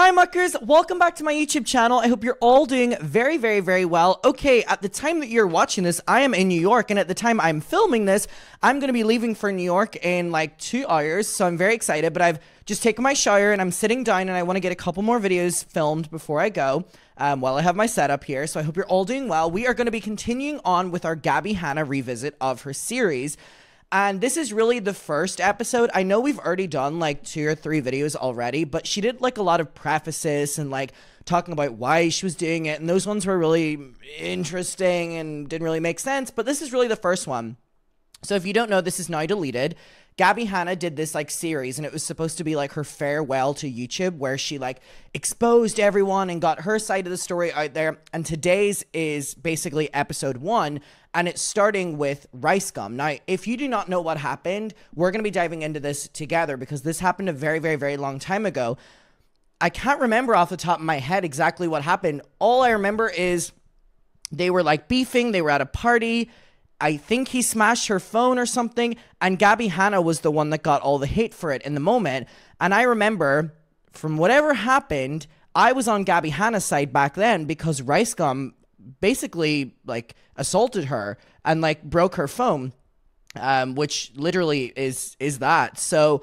Hi muckers, welcome back to my YouTube channel. I hope you're all doing very well. Okay, at the time that you're watching this, I am in New York, and at the time I'm filming this, I'm going to be leaving for New York in like 2 hours, so I'm very excited, but I've just taken my shower and I'm sitting down and I want to get a couple more videos filmed before I go while I have my setup here, so I hope you're all doing well. We are going to be continuing on with our Gabbie Hanna revisit of her series. And this is really the first episode. I know we've already done like 2 or 3 videos already, but she did like a lot of prefaces and like talking about why she was doing it. And those ones were really interesting and didn't really make sense. But this is really the first one. So if you don't know, this is now deleted. Gabbie Hanna did this like series, and it was supposed to be like her farewell to YouTube, where she like exposed everyone and got her side of the story out there. And today's is basically episode 1, and it's starting with Ricegum. Now, if you do not know what happened, we're going to be diving into this together because this happened a very long time ago. I can't remember off the top of my head exactly what happened. All I remember is they were like beefing, they were at a party. I think he smashed her phone or something, and Gabbie Hanna was the one that got all the hate for it in the moment. And I remember, from whatever happened, I was on Gabbie Hanna's side back then because Ricegum basically, like, assaulted her and, like, broke her phone, which literally is that. So,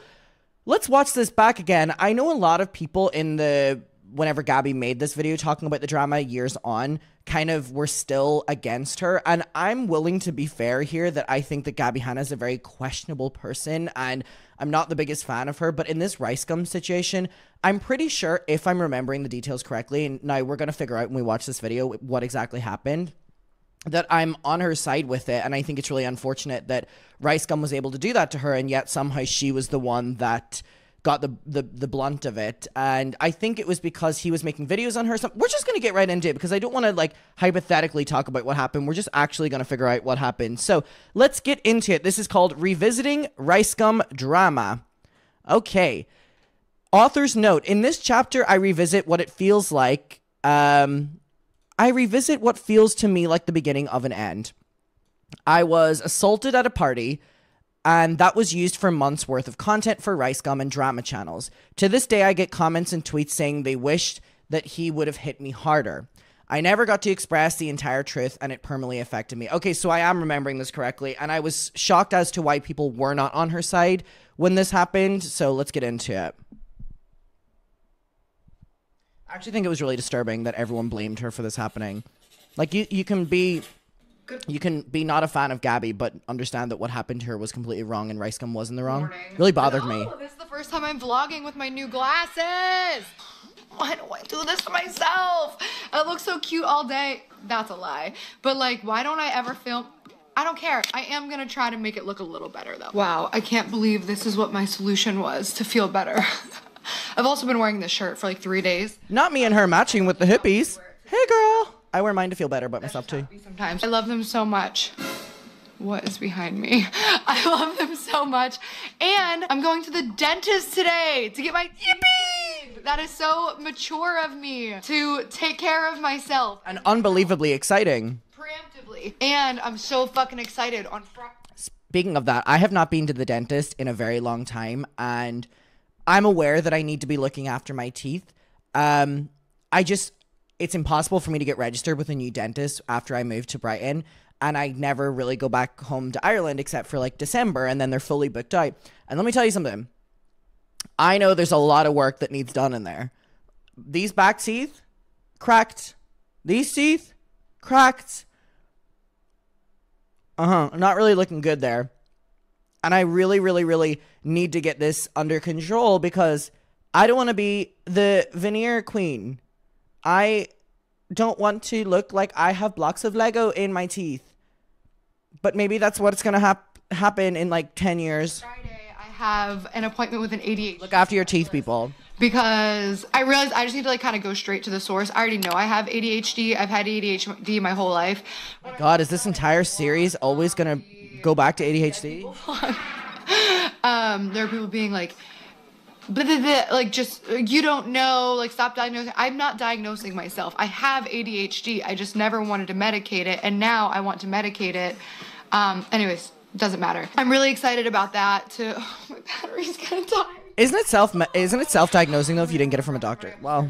let's watch this back again. I know a lot of people in the... whenever Gabbie made this video talking about the drama years on, kind of were still against her. And I'm willing to be fair here that I think that Gabbie Hanna is a very questionable person, and I'm not the biggest fan of her. But in this Ricegum situation, I'm pretty sure, if I'm remembering the details correctly, and now we're going to figure out when we watch this video what exactly happened, that I'm on her side with it. And I think it's really unfortunate that Ricegum was able to do that to her, and yet somehow she was the one that got the blunt of it. And I think it was because he was making videos on her. So we're just going to get right into it because I don't want to like hypothetically talk about what happened. We're just actually going to figure out what happened. So let's get into it. This is called Revisiting Ricegum Drama. Okay. Author's note. In this chapter, I revisit what it feels like. I revisit what feels to me like the beginning of an end. I was assaulted at a party, and that was used for months worth of content for Ricegum and drama channels. To this day, I get comments and tweets saying they wished that he would have hit me harder. I never got to express the entire truth, and it permanently affected me. Okay, so I am remembering this correctly, and I was shocked as to why people were not on her side when this happened, so let's get into it. I actually think it was really disturbing that everyone blamed her for this happening. Like, you can be not a fan of Gabbie, but understand that what happened to her was completely wrong and Ricegum was in the wrong. Really bothered me. This is the first time I'm vlogging with my new glasses. Why do I do this to myself? I look so cute all day. That's a lie. But like, why don't I ever film? I don't care. I am gonna try to make it look a little better though. Wow, I can't believe this is what my solution was to feel better. I've also been wearing this shirt for like 3 days. Not me and her matching with the hippies. Hey girl. I wear mine to feel better about myself too. Sometimes. I love them so much. What is behind me? I love them so much. And I'm going to the dentist today to get my yippee! That is so mature of me to take care of myself. And unbelievably exciting. Preemptively. And I'm so fucking excited on Friday. Speaking of that, I have not been to the dentist in a very long time, and I'm aware that I need to be looking after my teeth. It's impossible for me to get registered with a new dentist after I moved to Brighton, and I never really go back home to Ireland except for like December, and then they're fully booked out. And let me tell you something. I know there's a lot of work that needs done in there. These back teeth, cracked. These teeth, cracked. Not really looking good there. And I really need to get this under control because I don't want to be the veneer queen. I don't want to look like I have blocks of Lego in my teeth. But maybe that's what's going to happen in like 10 years. Friday, I have an appointment with an ADHD. Look after your teeth, people. Because I realized I just need to like kind of go straight to the source. I already know I have ADHD. I've had ADHD my whole life. Oh my God, is this entire series always going to go back to ADHD? There are people being like, like, just, you don't know, like, stop diagnosing. I'm not diagnosing myself. I have ADHD. I just never wanted to medicate it, and now I want to medicate it. Anyways, doesn't matter. I'm really excited about that. Oh, my battery's gonna die. Isn't it self-diagnosing though if you didn't get it from a doctor? Well,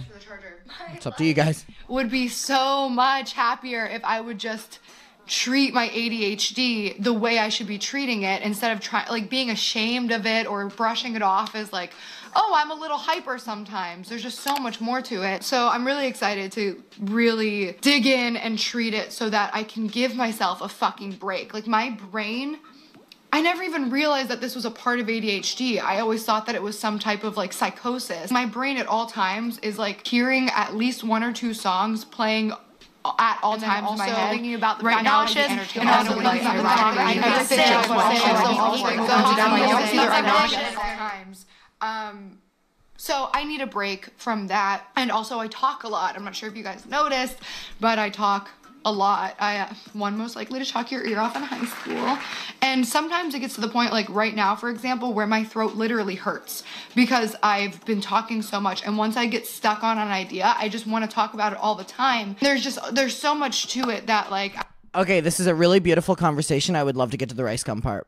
it's up to you guys. Would be so much happier if I would just treat my ADHD the way I should be treating it instead of being ashamed of it or brushing it off as like, oh, I'm a little hyper sometimes. There's just so much more to it. So I'm really excited to really dig in and treat it so that I can give myself a fucking break. Like my brain, I never even realized that this was a part of ADHD. I always thought that it was some type of like psychosis. My brain at all times is like hearing at least 1 or 2 songs playing at all times in my head. Thinking about the nauseous and also like so I need a break from that. And also I talk a lot. I'm not sure if you guys noticed, but I talk a lot. I one most likely to talk your ear off in high school. And sometimes it gets to the point, like right now, for example, where my throat literally hurts because I've been talking so much. And once I get stuck on an idea, I just want to talk about it all the time. There's so much to it that like... Okay, this is a really beautiful conversation. I would love to get to the rice gum part.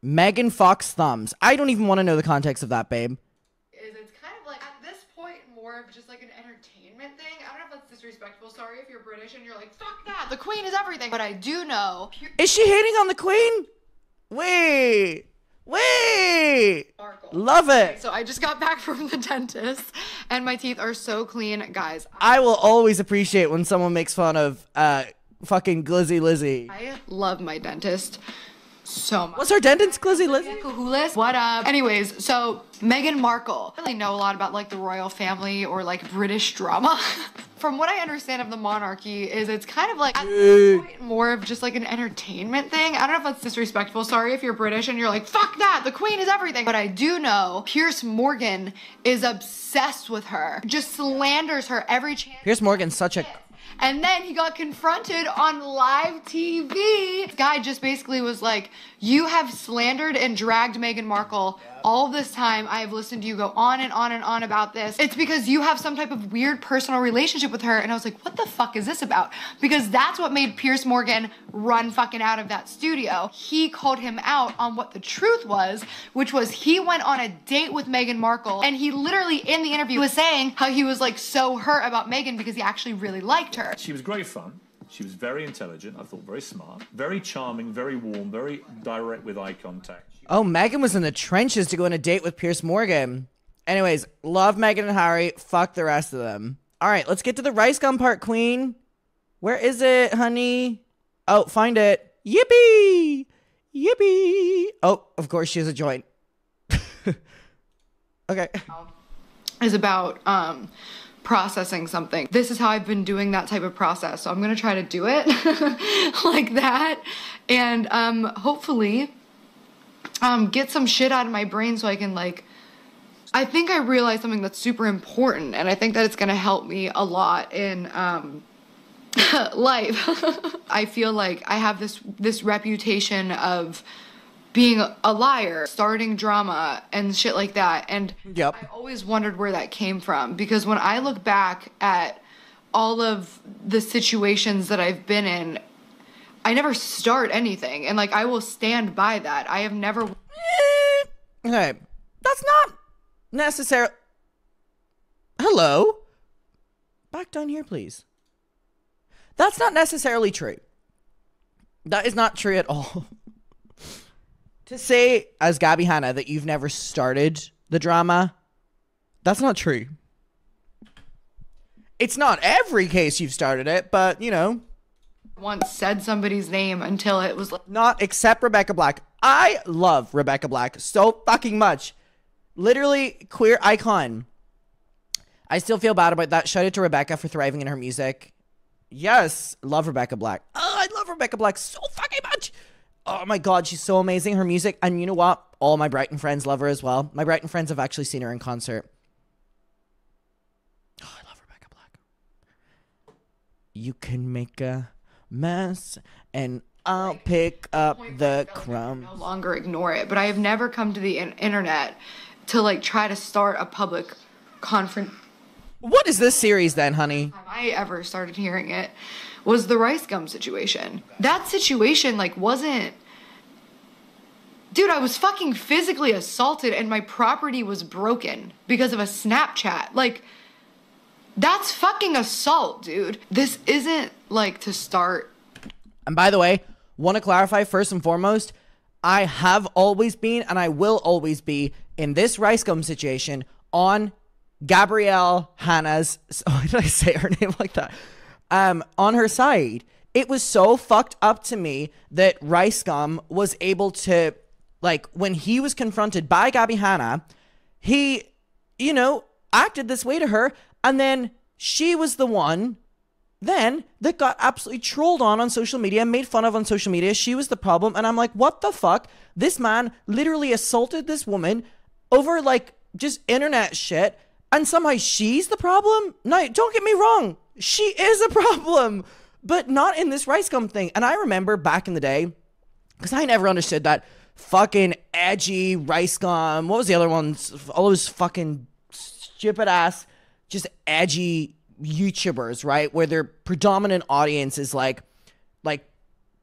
Megan Fox thumbs. I don't even want to know the context of that, babe. It's kind of like, at this point, more of just like an entertainment thing. I don't know if that's disrespectful. Sorry if you're British and you're like, fuck that, the Queen is everything. But I do know... Is she hating on the Queen? Wait. Markle. Love it. So I just got back from the dentist and my teeth are so clean, guys. I will always appreciate when someone makes fun of fucking Glizzy Lizzy. I love my dentist so much. What's her dentist, Glizzy Lizzy? Kahoulis? What up? Anyways, so Meghan Markle. I don't really know a lot about like the royal family or like British drama. From what I understand of the monarchy is it's kind of like at this point more of just like an entertainment thing. I don't know if that's disrespectful. Sorry if you're British and you're like, fuck that, the Queen is everything. But I do know Piers Morgan is obsessed with her. Just slanders her every chance. Piers Morgan's such a... And then he got confronted on live TV. This guy just basically was like, you have slandered and dragged Meghan Markle all this time. I have listened to you go on and on and on about this. It's because you have some type of weird personal relationship with her. And I was like, what the fuck is this about? Because that's what made Piers Morgan run fucking out of that studio. He called him out on what the truth was, which was he went on a date with Meghan Markle. And he literally in the interview was saying how he was like so hurt about Meghan because he actually really liked her. She was great fun. She was very intelligent. I thought very smart, very charming, very warm, very direct with eye contact. Oh, Meghan was in the trenches to go on a date with Piers Morgan. Anyways, love Meghan and Harry. Fuck the rest of them. All right, let's get to the rice gum part, Queen. Where is it, honey? Oh, find it. Yippee! Yippee! Oh, of course she has a joint. Okay. Is about processing something. This is how I've been doing that type of process. So I'm gonna try to do it like that, and hopefully get some shit out of my brain so I can like. I think I realized something that's super important, and I think that it's gonna help me a lot in life. I feel like I have this reputation of being a liar, starting drama and shit like that. And yep. I always wondered where that came from, because when I look back at all of the situations that I've been in, I never start anything. And like, I will stand by that. I have never... Okay. That's not necessarily... Hello? Back down here, please. That's not necessarily true. That is not true at all. To say, as Gabbie Hanna, that you've never started the drama, that's not true. It's not every case you've started it, but, you know. Once said somebody's name until it was like... Not except Rebecca Black. I love Rebecca Black so fucking much. Literally, queer icon. I still feel bad about that. Shout out to Rebecca for thriving in her music. Yes, love Rebecca Black. Oh, I love Rebecca Black so fucking much. Oh my god, she's so amazing. Her music, and you know what? All my Brighton friends love her as well. My Brighton friends have actually seen her in concert. Oh, I love Rebecca Black. You can make a mess, and I'll pick up the crumbs. No longer ignore it, but I have never come to the internet to like try to start a public conference. What is this series then, honey? I ever started hearing it was the rice gum situation. That situation like wasn't Dude, I was fucking physically assaulted and my property was broken because of a Snapchat. Like, that's fucking assault, dude. This isn't like to start. And by the way, want to clarify first and foremost, I have always been and I will always be in this Ricegum situation on Gabbie Hanna's, why did I say her name like that? On her side. It was so fucked up to me that Ricegum was able to, like, when he was confronted by Gabbie Hanna, he, you know, acted this way to her, and then she was the one then that got absolutely trolled on social media, made fun of on social media. She was the problem, and I'm like, what the fuck? This man literally assaulted this woman over, like, just internet shit, and somehow she's the problem? No, don't get me wrong. She is a problem, but not in this Ricegum thing. And I remember back in the day, because I never understood that fucking edgy Ricegum. What was the other ones? All those fucking stupid ass, just edgy YouTubers, right? Where their predominant audience is like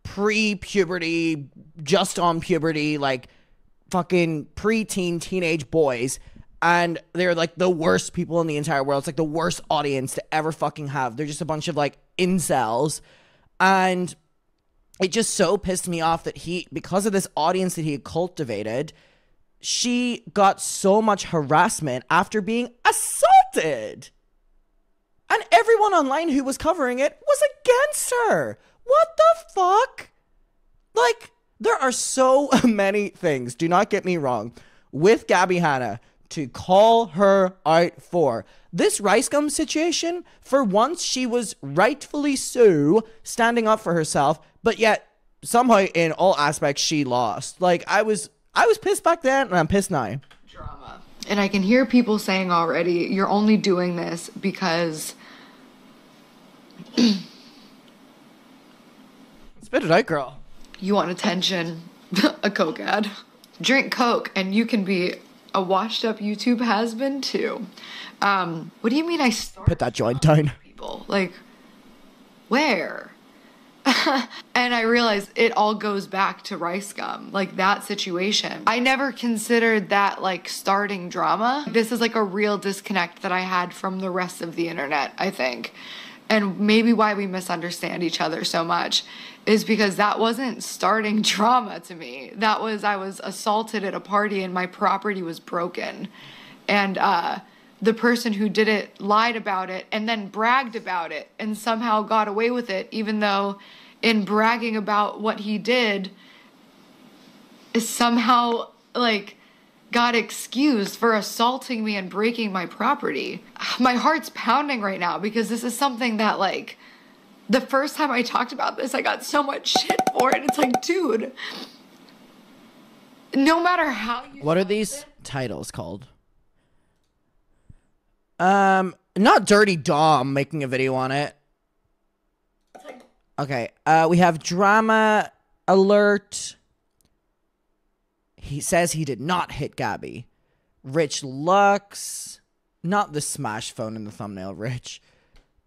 pre-puberty, just on puberty, like fucking preteen, teenage boys. And they're like the worst people in the entire world. It's like the worst audience to ever fucking have. They're just a bunch of like incels. And it just so pissed me off that because of this audience that he had cultivated, she got so much harassment after being assaulted. And everyone online who was covering it was against her. What the fuck? Like, there are so many things, do not get me wrong, with Gabbie Hanna to call her out for. This Ricegum situation, for once she was rightfully so standing up for herself, but yet somehow in all aspects she lost. Like, I was pissed back then and I'm pissed now. Drama. And I can hear people saying already, you're only doing this because spit it out, girl. You want attention. A Coke ad. Drink Coke and you can be a washed up YouTube has-been too. What do you mean I started? Put that joint down. People, like, where? And I realized it all goes back to Ricegum, like that situation. I never considered that like starting drama. This is like a real disconnect that I had from the rest of the internet, I think. And maybe why we misunderstand each other so much is because that wasn't starting drama to me. That was, I was assaulted at a party and my property was broken. And the person who did it lied about it and then bragged about it and somehow got away with it, even though in bragging about what he did is somehow like got excused for assaulting me and breaking my property. My heart's pounding right now because this is something that, like, the first time I talked about this, I got so much shit for it. It's like, dude, no matter how you... What are these titles called? Not Dirty Dom making a video on it. Okay, we have Drama Alert. He says he did not hit Gabbie. Rich Lux. Not the smash phone in the thumbnail, Rich.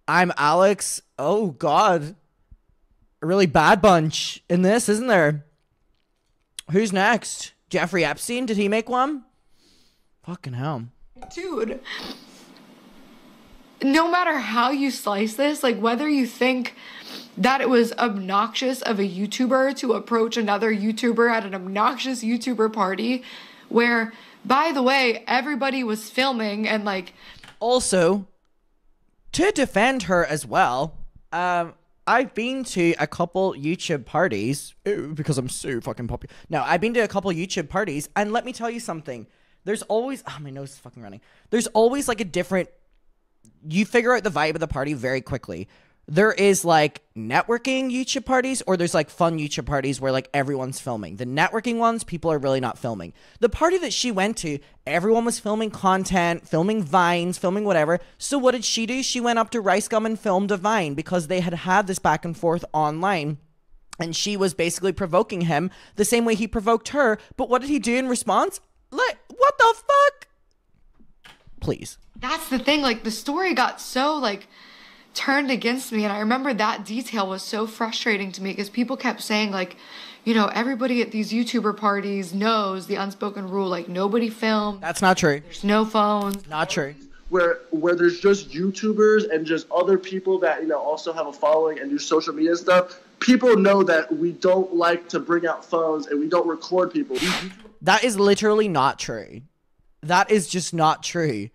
I'm Alex. Oh, God. A really bad bunch in this, isn't there? Who's next? Jeffrey Epstein? Did he make one? Fucking hell. Dude. No matter how you slice this, like whether you think that it was obnoxious of a YouTuber to approach another YouTuber at an obnoxious YouTuber party where, by the way, everybody was filming and like... Also, to defend her as well, I've been to a couple YouTube parties because I'm so fucking popular. No, I've been to a couple YouTube parties and let me tell you something. There's always... Oh, my nose is fucking running. There's always like a different... You figure out the vibe of the party very quickly. There is like networking YouTube parties or there's like fun YouTube parties where like everyone's filming. The networking ones, people are really not filming. The party that she went to, everyone was filming content, filming vines, filming whatever. So what did she do? She went up to Ricegum and filmed a vine because they had this back and forth online. And she was basically provoking him the same way he provoked her. But what did he do in response? Like, what the fuck? Please. That's the thing. Like, the story got so, like, turned against me. And I remember that detail was so frustrating to me because people kept saying, like, you know, everybody at these YouTuber parties knows the unspoken rule, like nobody filmed. That's not true. There's no phones. Not true. Where there's just YouTubers and just other people that, you know, also have a following and do social media stuff. People know that we don't like to bring out phones and we don't record people. That is literally not true. That is just not true.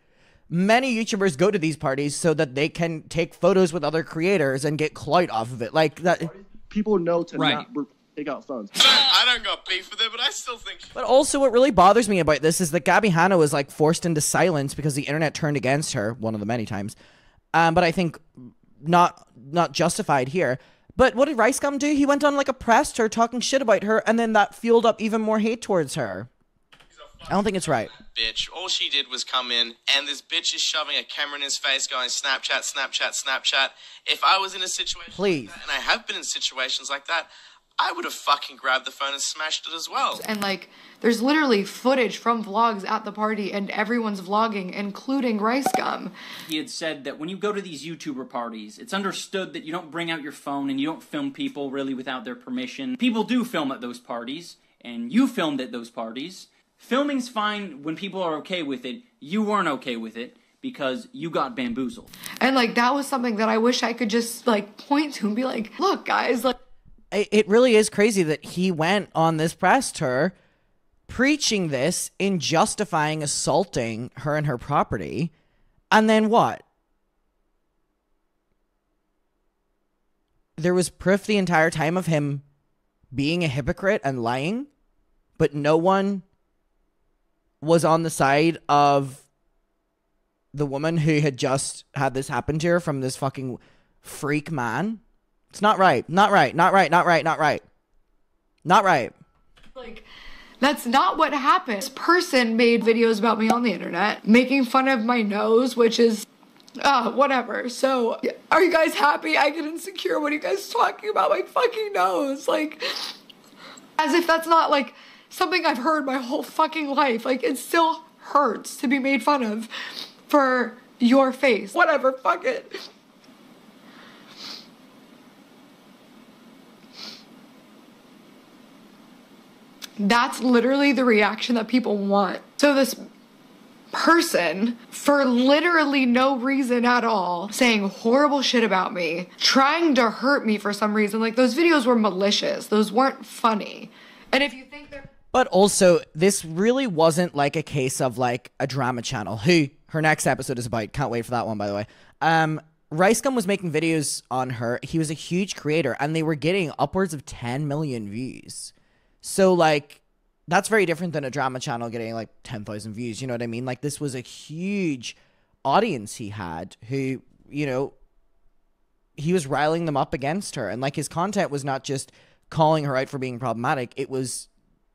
Many YouTubers go to these parties so that they can take photos with other creators and get clout off of it. Like that. People know to not take out phones. I don't got beef with it, but I still think... But also what really bothers me about this is that Gabbie Hanna was like forced into silence because the internet turned against her one of the many times. But I think not justified here. But what did Ricegum do? He went on like a press tour talking shit about her, and then that fueled up even more hate towards her. I don't think it's right. Bitch, all she did was come in, and this bitch is shoving a camera in his face going, Snapchat, Snapchat, Snapchat. If I was in a situation like that, and I have been in situations like that, I would have fucking grabbed the phone and smashed it as well. And like, there's literally footage from vlogs at the party, and everyone's vlogging, including Ricegum. He had said that when you go to these YouTuber parties, it's understood that you don't bring out your phone and you don't film people really without their permission. People do film at those parties, and you filmed at those parties. Filming's fine when people are okay with it. You weren't okay with it because you got bamboozled. And like, that was something that I wish I could just like point to and be like, look guys, like. It really is crazy that he went on this press tour preaching this in justifying assaulting her and her property. And then what? There was proof the entire time of him being a hypocrite and lying, but no one was on the side of the woman who had just had this happen to her from this fucking freak man. It's not right. Not right. Not right. Not right. Not right. Not right. Like, that's not what happened. This person made videos about me on the internet, making fun of my nose, which is, whatever. So, are you guys happy? I get insecure. What are you guys talking about? My fucking nose. Like, as if that's not, like, something I've heard my whole fucking life. Like, it still hurts to be made fun of for your face. Whatever, fuck it. That's literally the reaction that people want. So this person, for literally no reason at all, saying horrible shit about me, trying to hurt me for some reason. Like, those videos were malicious. Those weren't funny. And if you think they're... But also, this really wasn't like a case of like a drama channel, who her next episode is about. Can't wait for that one, by the way. Ricegum was making videos on her. He was a huge creator, and they were getting upwards of 10 million views. So, like, that's very different than a drama channel getting, like, 10,000 views. You know what I mean? Like, this was a huge audience he had who, you know, he was riling them up against her. And, like, his content was not just calling her out for being problematic. It was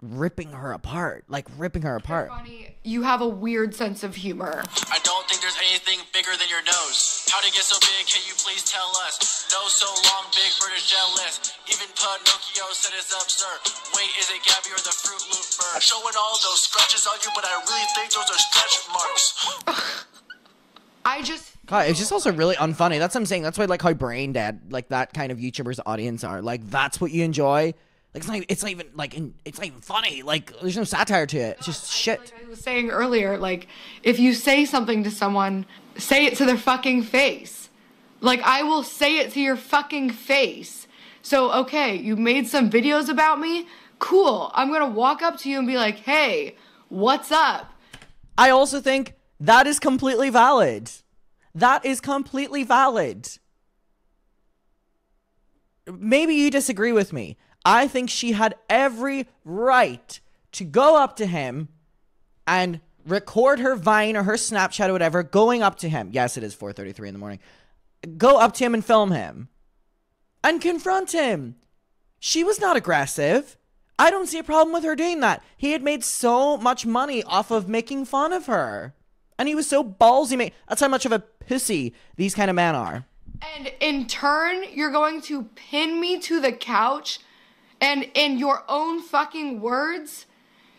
ripping her apart. Like, ripping her apart. Funny. You have a weird sense of humor. I don't think there's anything bigger than your nose. How'd it get so big? Can you please tell us? Nose so long, big British jealous. Even Pinocchio said it's absurd. Wait, is it Gabbie or the Fruit Loop bird? Showing all those scratches on you, but I really think those are stretch marks. I just... God, it's just also really unfunny. That's what I'm saying. That's why, like, how brain dead, like, that kind of YouTuber's audience are. Like, that's what you enjoy. Like, it's not even funny. Like, there's no satire to it. It's just shit. Like I was saying earlier, like, if you say something to someone, say it to their fucking face. Like, I will say it to your fucking face. So, okay, you made some videos about me? Cool. I'm gonna walk up to you and be like, hey, what's up? I also think that is completely valid. That is completely valid. Maybe you disagree with me. I think she had every right to go up to him and record her Vine or her Snapchat or whatever, going up to him. Yes, it is 4:33 in the morning. Go up to him and film him. And confront him. She was not aggressive. I don't see a problem with her doing that. He had made so much money off of making fun of her. And he was so ballsy. That's how much of a pussy these kind of men are. And in turn, you're going to pin me to the couch, and in your own fucking words,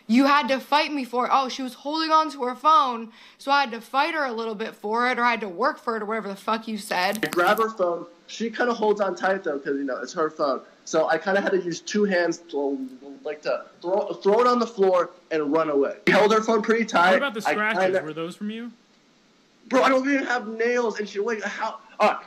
you had to fight me for it. Oh, she was holding on to her phone, so I had to fight her a little bit for it, or I had to work for it, or whatever the fuck you said. I grab her phone. She kind of holds on tight, though, because, you know, it's her phone. So I kind of had to use two hands to throw it on the floor and run away. She held her phone pretty tight. What about the scratches? Were those from you? Bro, I don't even have nails. And she, wait, how?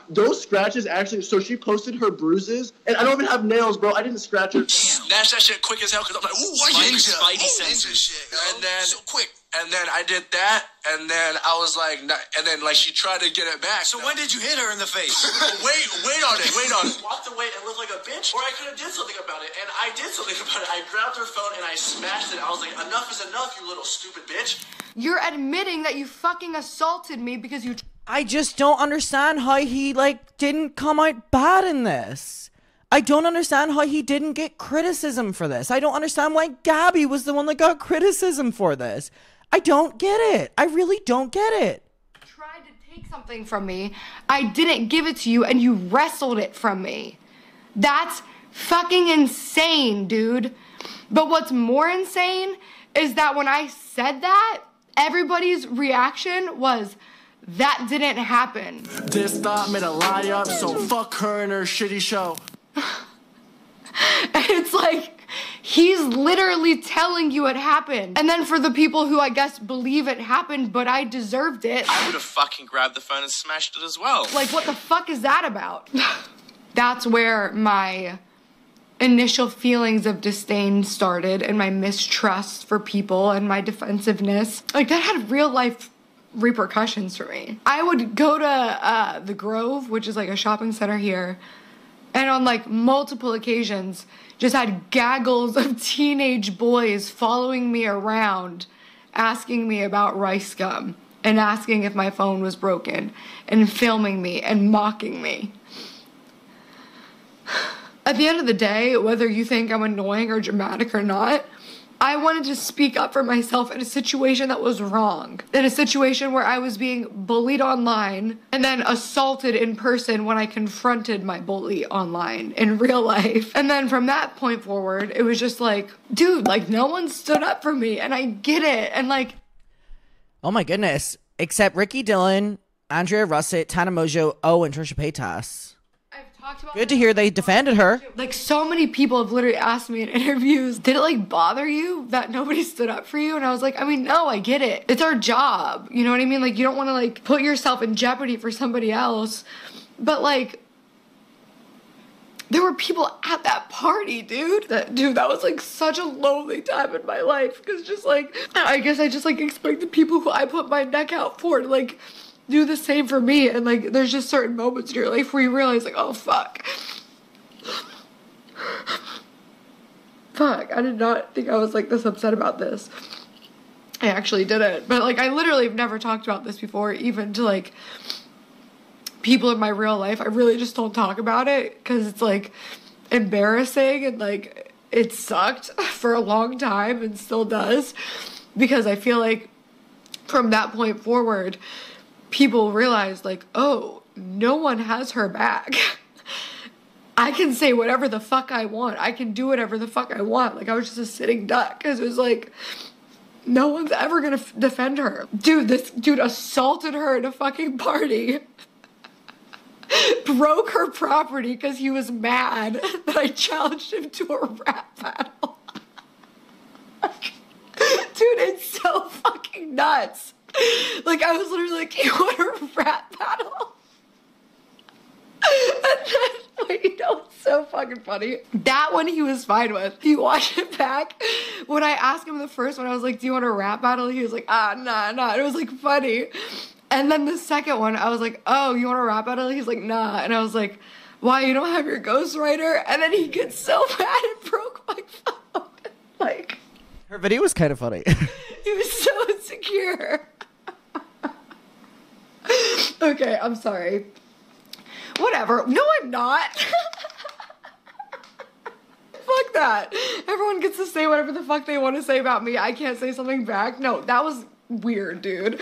Those scratches actually, so she posted her bruises, and I don't even have nails, bro. I didn't scratch her. Snatch that shit quick as hell, because I'm like, ooh, Spidey senses. Shit. And then, so quick. And then I did that, and then I was like, and then like she tried to get it back. So when did you hit her in the face? wait on it. Walked away and looked like a bitch, or I could have did something about it, and I did something about it. I grabbed her phone and I smashed it. I was like, enough is enough, you little stupid bitch. You're admitting that you fucking assaulted me because you... I just don't understand how he, like, didn't come out bad in this. I don't understand how he didn't get criticism for this. I don't understand why Gabbie was the one that got criticism for this. I don't get it. I really don't get it. Tried to take something from me. I didn't give it to you, and you wrestled it from me. That's fucking insane, dude. But what's more insane is that when I said that, everybody's reaction was, that didn't happen. This thought made a lie up, so fuck her and her shitty show. And it's like, he's literally telling you it happened. And then for the people who I guess believe it happened, but I deserved it. I would have fucking grabbed the phone and smashed it as well. Like, what the fuck is that about? That's where my initial feelings of disdain started, and my mistrust for people and my defensiveness. Like, that had real life repercussions for me. I would go to the Grove, which is like a shopping center here, and on like multiple occasions just had gaggles of teenage boys following me around, asking me about Ricegum and asking if my phone was broken and filming me and mocking me. At the end of the day, whether you think I'm annoying or dramatic or not, I wanted to speak up for myself in a situation that was wrong. In a situation where I was being bullied online and then assaulted in person when I confronted my bully online in real life. And then from that point forward, it was just like, dude, like, no one stood up for me, and I get it. And like, Oh my goodness. Except Ricky Dillon, Andrea Russett, Tana Mojo, and Trisha Paytas. Good to hear they defended her. Like, so many people have literally asked me in interviews, did it like bother you that nobody stood up for you? And I was like, I mean, no, I get it. It's our job. You know what I mean? Like, you don't want to like put yourself in jeopardy for somebody else. But like, there were people at that party, dude. That was like such a lonely time in my life. Because just like, I guess I just like expected people who I put my neck out for to like do the same for me. And like, there's just certain moments in your life where you realize like, oh fuck, I did not think I was like this upset about this. I actually didn't. But like, I literally have never talked about this before, even to like people in my real life. I really just don't talk about it because it's like embarrassing, and like it sucked for a long time and still does, because I feel like from that point forward, people realized like, oh, no one has her back. I can say whatever the fuck I want. I can do whatever the fuck I want. Like, I was just a sitting duck, because it was like, no one's ever gonna defend her. Dude, this dude assaulted her at a fucking party. Broke her property because he was mad that I challenged him to a rap battle. Dude, it's so fucking nuts. Like, I was literally like, you want a rap battle? And then, wait, you know what's so fucking funny? That one he was fine with. If you watch it back, when I asked him the first one, I was like, do you want a rap battle? He was like, nah. It was like funny. And then the second one, I was like, oh, you want a rap battle? He's like, nah. And I was like, why, you don't have your ghostwriter? And then he gets so mad and broke my phone. Like, her video was kind of funny. He was so insecure. Okay, I'm sorry. Whatever. No, I'm not. Fuck that. Everyone gets to say whatever the fuck they want to say about me. I can't say something back. No, that was weird, dude.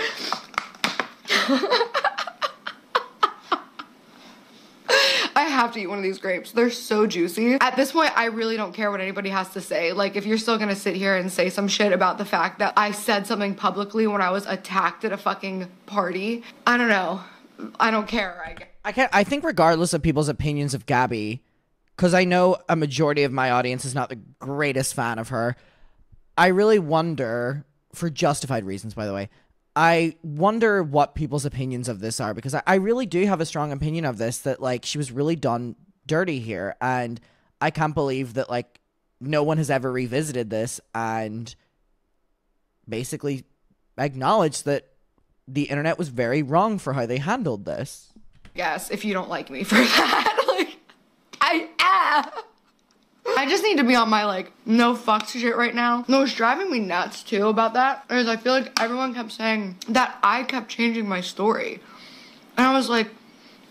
I have to eat one of these grapes. They're so juicy. At this point, I really don't care what anybody has to say. Like, if you're still gonna sit here and say some shit about the fact that I said something publicly when I was attacked at a fucking party, I don't know. I don't care. I think regardless of people's opinions of Gabbie, because I know a majority of my audience is not the greatest fan of her, I really wonder, for justified reasons, by the way, I wonder what people's opinions of this are, because I really do have a strong opinion of this, that, like, she was really done dirty here, and I can't believe that, like, no one has ever revisited this and basically acknowledged that the internet was very wrong for how they handled this. Yes, if you don't like me for that, like, I just need to be on my, like, no fucks shit right now. No, what's driving me nuts, too, about that is I feel like everyone kept saying that I kept changing my story. And I was like,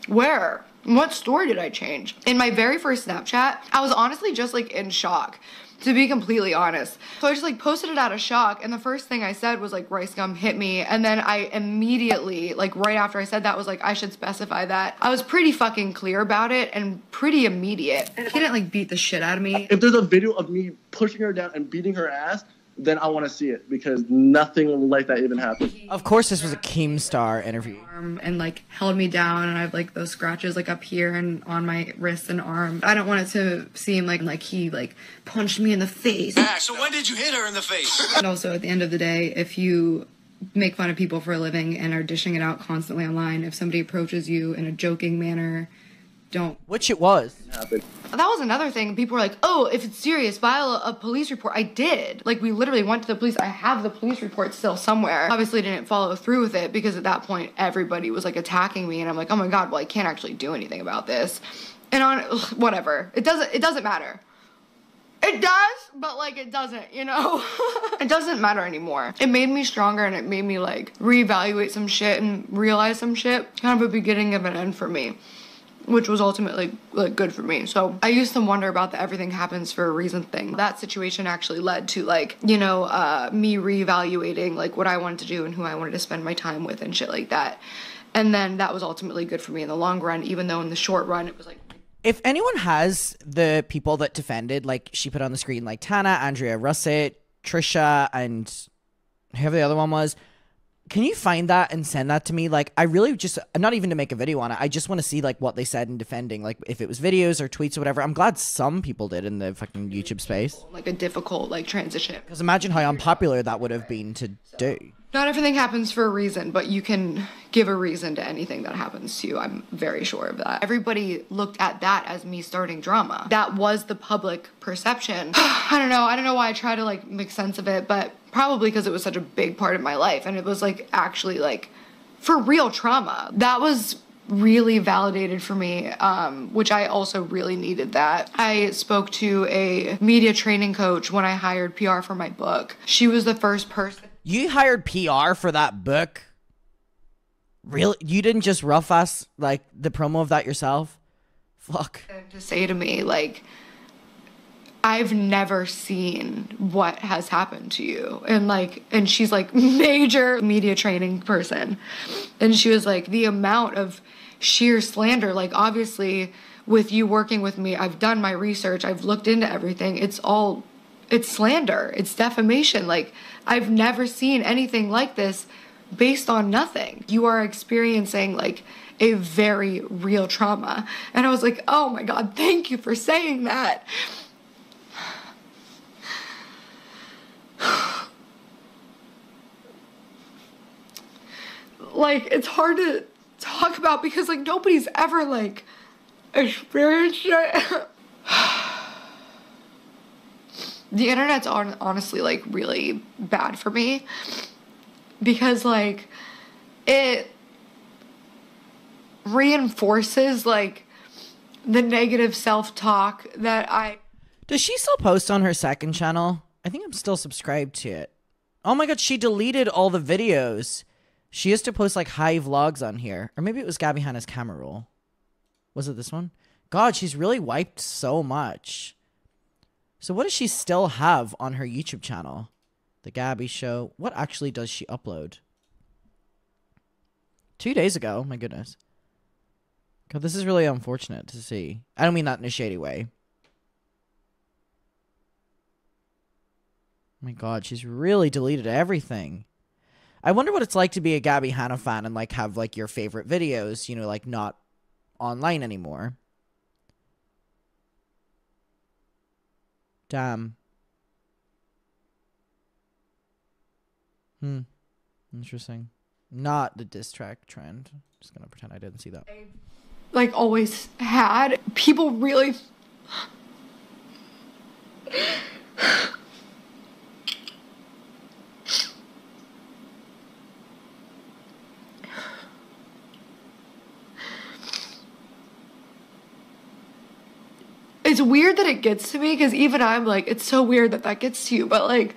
where? What story did I change? In my very first Snapchat, I was honestly just, like, in shock, to be completely honest. So I just, like, posted it out of shock, and the first thing I said was, like, Ricegum hit me, and then I immediately, like, right after I said that, was like, I should specify that. I was pretty fucking clear about it, and pretty immediate. He didn't, like, beat the shit out of me. If there's a video of me pushing her down and beating her ass, then I want to see it, because nothing like that even happened. Of course, this was a Keemstar interview. And, like, held me down, and I have, like, those scratches, like, up here and on my wrist and arm. I don't want it to seem like he, like, punched me in the face. So when did you hit her in the face? And also, at the end of the day, if you make fun of people for a living and are dishing it out constantly online, if somebody approaches you in a joking manner, don't. Which it was. That was another thing. People were like, oh, if it's serious, file a police report. I did. Like, we literally went to the police. I have the police report still somewhere. Obviously didn't follow through with it, because at that point, everybody was, like, attacking me. And I'm like, oh my God, well, I can't actually do anything about this. And whatever. It doesn't matter. It does, but, like, it doesn't, you know? It doesn't matter anymore. It made me stronger, and it made me, like, reevaluate some shit and realize some shit. Kind of a beginning of an end for me, which was ultimately, like, good for me. So I used to wonder about the everything happens for a reason thing. That situation actually led to, like, you know, me reevaluating, like, what I wanted to do and who I wanted to spend my time with and shit like that. And then that was ultimately good for me in the long run, even though in the short run it was like... If anyone has the people that defended, like, she put on the screen, like, Tana, Andrea Russet, Trisha, and whoever the other one was, can you find that and send that to me? Like, I really just, not even to make a video on it, I just want to see, like, what they said in defending, like, if it was videos or tweets or whatever. I'm glad some people did in the fucking YouTube space. Like, a difficult, like, transition. Because imagine how unpopular that would have been to do. Not everything happens for a reason, but you can give a reason to anything that happens to you. I'm very sure of that. Everybody looked at that as me starting drama. That was the public perception. I don't know why I try to, like, make sense of it, but probably because it was such a big part of my life, and it was, like, actually, like, for real trauma. That was really validated for me, which I also really needed that. I spoke to a media training coach when I hired PR for my book. She was the first person. You hired PR for that book? Really? You didn't just rough us, like, the promo of that yourself? Fuck. To say to me, like, I've never seen what has happened to you. And she's, like, major media training person. And she was like, the amount of sheer slander, like, obviously, with you working with me, I've done my research, I've looked into everything. It's slander. It's defamation. Like, I've never seen anything like this based on nothing. You are experiencing, like, a very real trauma. And I was like, oh my God, thank you for saying that. Like, it's hard to talk about because, like, nobody's ever, like, experienced it. The internet's honestly, like, really bad for me because, like, it reinforces, like, the negative self-talk that I... Does she still post on her second channel? I think I'm still subscribed to it. Oh my God, she deleted all the videos. She used to post, like, high vlogs on here. Or maybe it was Gabbie Hanna's camera roll. Was it this one? God, she's really wiped so much. So what does she still have on her YouTube channel? The Gabbie Show. What actually does she upload? 2 days ago. My goodness. God, this is really unfortunate to see. I don't mean that in a shady way. Oh my God, she's really deleted everything. I wonder what it's like to be a Gabbie Hanna fan and like have like your favorite videos, you know, like not online anymore. Damn. Interesting. Not the diss track trend. Just gonna pretend I didn't see that. Like always had. People really it's weird that it gets to me, because even I'm like, it's so weird that that gets to you, but like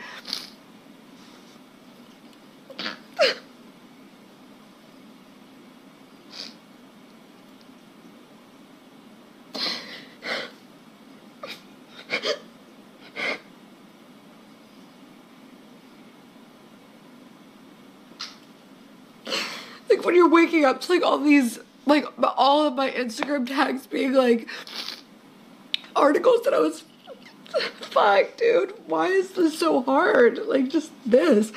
like when you're waking up to like all these, like all of my Instagram tags being like articles that I was, fuck dude, why is this so hard? Like just this.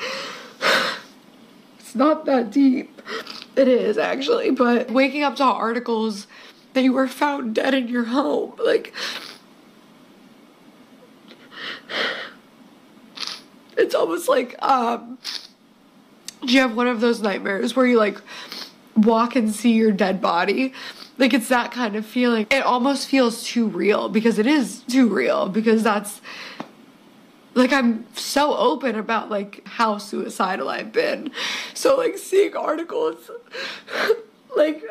It's not that deep. It is actually, but waking up to articles that you were found dead in your home, like it's almost like do you have one of those nightmares where you like walk and see your dead body? Like it's that kind of feeling. It almost feels too real, because it is too real, because that's like, I'm so open about like how suicidal I've been. So like seeing articles like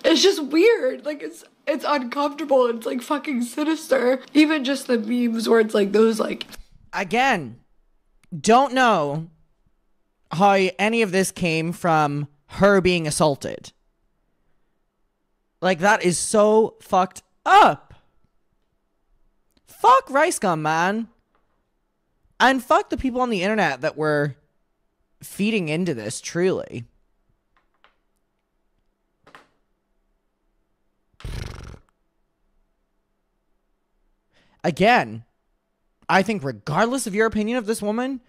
it's just weird. Like it's uncomfortable. It's like fucking sinister. Even just the memes where it's like those like, again, don't know how any of this came from her being assaulted. Like, that is so fucked up. Fuck Ricegum, man. And fuck the people on the internet that were feeding into this, truly. Again, I think regardless of your opinion of this woman,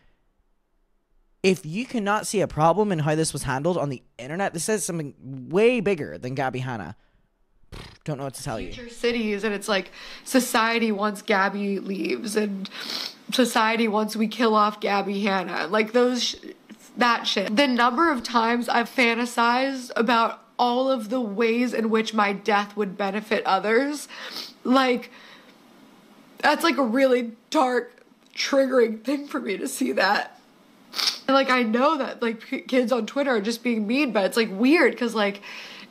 if you cannot see a problem in how this was handled on the internet, this says something way bigger than Gabbie Hanna. Don't know what to tell you. future cities, and it's like society wants Gabbie leaves, and society wants we kill off Gabbie Hanna. Like that shit. The number of times I've fantasized about all of the ways in which my death would benefit others, like that's like a really dark, triggering thing for me to see that. And like I know that like kids on Twitter are just being mean, but it's like weird, because like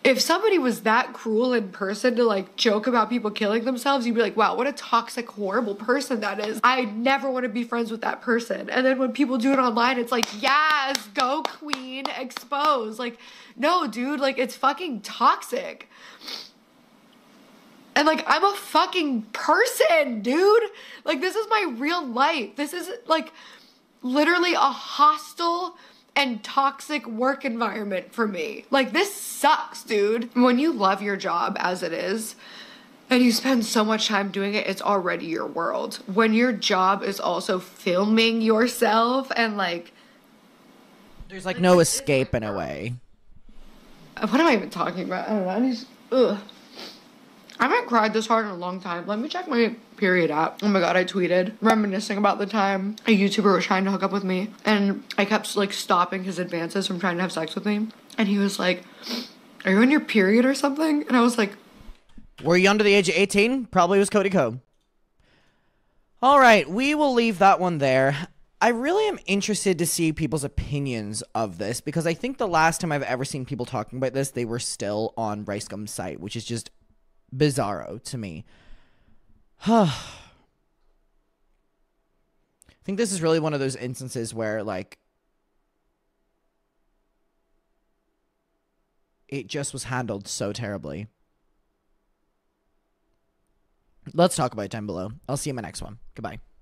if somebody was that cruel in person to like joke about people killing themselves, you'd be like, wow, what a toxic, horrible person that is. I never want to be friends with that person. And then when people do it online, it's like, yes, go queen, expose. Like, no, dude, like it's fucking toxic. And like, I'm a fucking person, dude. Like, this is my real life. This is like literally a hostile and toxic work environment for me. Like, this sucks, dude. When you love your job as it is, and you spend so much time doing it, it's already your world. When your job is also filming yourself and like... There's like no escape in a way. What am I even talking about? I don't know. I haven't cried this hard in a long time. Let me check my period app. Oh my god, I tweeted reminiscing about the time a YouTuber was trying to hook up with me, and I kept like stopping his advances from trying to have sex with me. And he was like, are you on your period or something? And I was like, were you under the age of 18? Probably was Cody Co. Alright, we will leave that one there. I really am interested to see people's opinions of this, because I think the last time I've ever seen people talking about this, they were still on Ricegum's site, which is just bizarro to me. I think this is really one of those instances where, like, it just was handled so terribly. Let's talk about it down below. I'll see you in my next one. Goodbye.